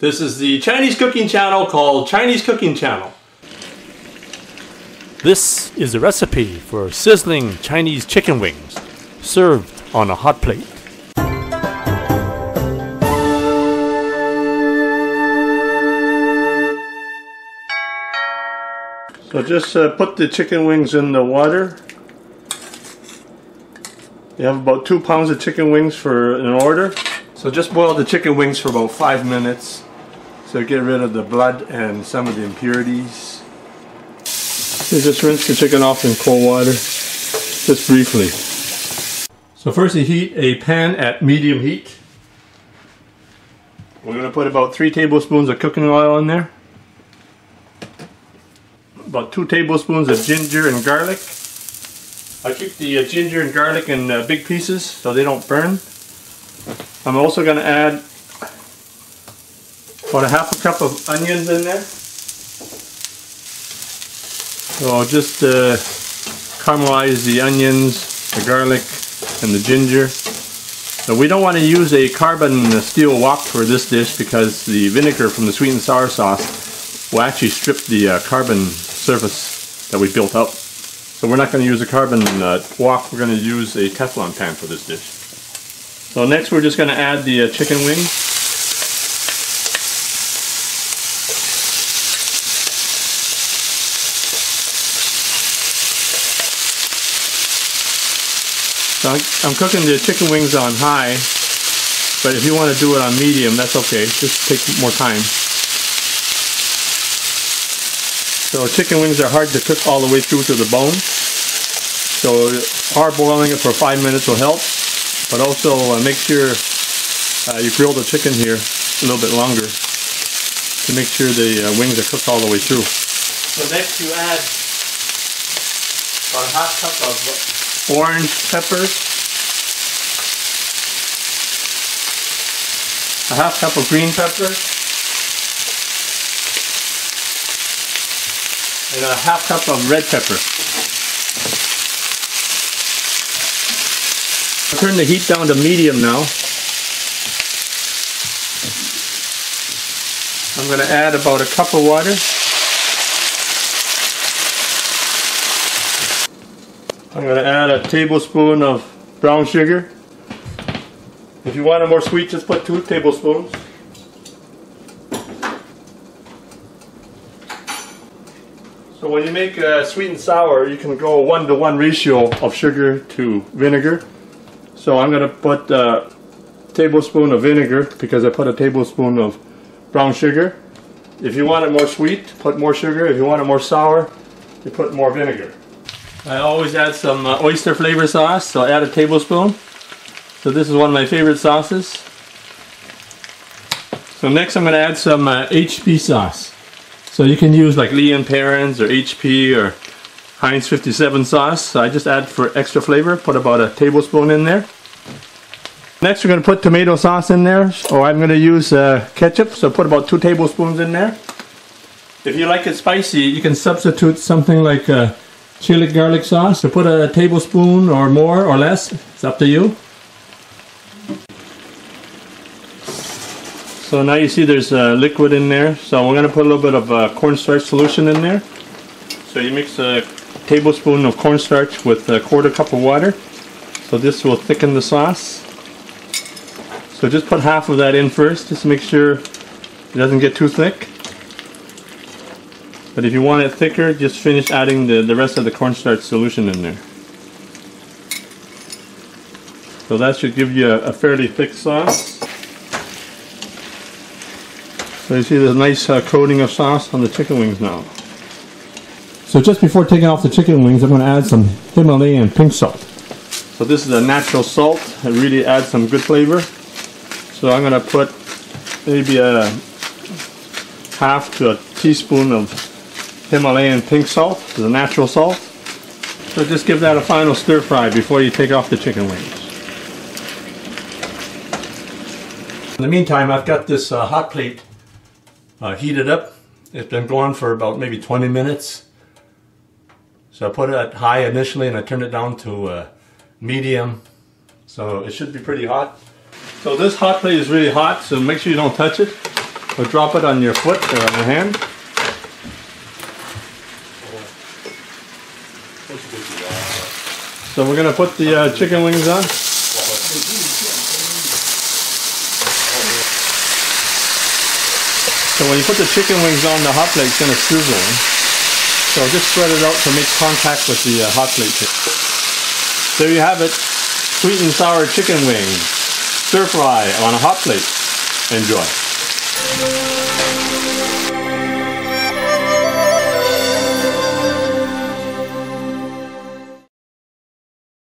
This is the Chinese cooking channel called Chinese Cooking Channel. This is a recipe for sizzling Chinese chicken wings, served on a hot plate. So just put the chicken wings in the water. You have about 2 pounds of chicken wings for an order. So just boil the chicken wings for about 5 minutes. So get rid of the blood and some of the impurities. You just rinse the chicken off in cold water, just briefly. So first you heat a pan at medium heat. We're going to put about 3 tablespoons of cooking oil in there. About 2 tablespoons of ginger and garlic. I keep the ginger and garlic in big pieces so they don't burn. I'm also going to add about 1/2 cup of onions in there. So I'll just caramelize the onions, the garlic, and the ginger. So we don't want to use a carbon steel wok for this dish because the vinegar from the sweet and sour sauce will actually strip the carbon surface that we built up. So we're not going to use a carbon wok, we're going to use a Teflon pan for this dish. So next we're just going to add the chicken wings. So I'm cooking the chicken wings on high, but if you want to do it on medium, that's okay. Just take more time. So chicken wings are hard to cook all the way through to the bone. So parboiling it for 5 minutes will help, but also make sure you grill the chicken here a little bit longer to make sure the wings are cooked all the way through. So next you add about 1/2 cup of orange peppers, 1/2 cup of green peppers, and 1/2 cup of red pepper. I'll turn the heat down to medium now. I'm going to add about 1 cup of water. I'm going to add 1 tablespoon of brown sugar. If you want it more sweet, just put 2 tablespoons. So when you make sweet and sour, you can go 1-to-1 ratio of sugar to vinegar. So I'm going to put a tablespoon of vinegar because I put 1 tablespoon of brown sugar. If you want it more sweet, put more sugar. If you want it more sour, you put more vinegar. I always add some oyster flavor sauce, so I add 1 tablespoon. So this is one of my favorite sauces. So next I'm going to add some HP sauce. So you can use like Lee & Perrins or HP or Heinz 57 sauce. So I just add for extra flavor, put about 1 tablespoon in there. Next we're going to put tomato sauce in there, or I'm going to use ketchup, so put about 2 tablespoons in there. If you like it spicy, you can substitute something like chili garlic sauce, so put 1 tablespoon or more or less, it's up to you. So now you see there's liquid in there, so we're going to put a little bit of cornstarch solution in there. So you mix 1 tablespoon of cornstarch with 1/4 cup of water, so this will thicken the sauce. So just put half of that in first, just to make sure it doesn't get too thick. But if you want it thicker, just finish adding the rest of the cornstarch solution in there. So that should give you a fairly thick sauce. So you see there's a nice coating of sauce on the chicken wings now. So just before taking off the chicken wings, I'm going to add some Himalayan pink salt. So this is a natural salt. It really adds some good flavor. So I'm going to put maybe 1/2 to 1 teaspoon of Himalayan pink salt. It's a natural salt. So just give that a final stir fry before you take off the chicken wings. In the meantime, I've got this hot plate heated up. It's been going for about maybe 20 minutes. So I put it at high initially and I turned it down to medium. So it should be pretty hot. So this hot plate is really hot, so make sure you don't touch it. Or drop it on your foot or on your hand. So we're going to put the chicken wings on. So when you put the chicken wings on, the hot plate's going to sizzle. So just spread it out to make contact with the hot plate. There you have it, sweet and sour chicken wings, stir fry on a hot plate. Enjoy.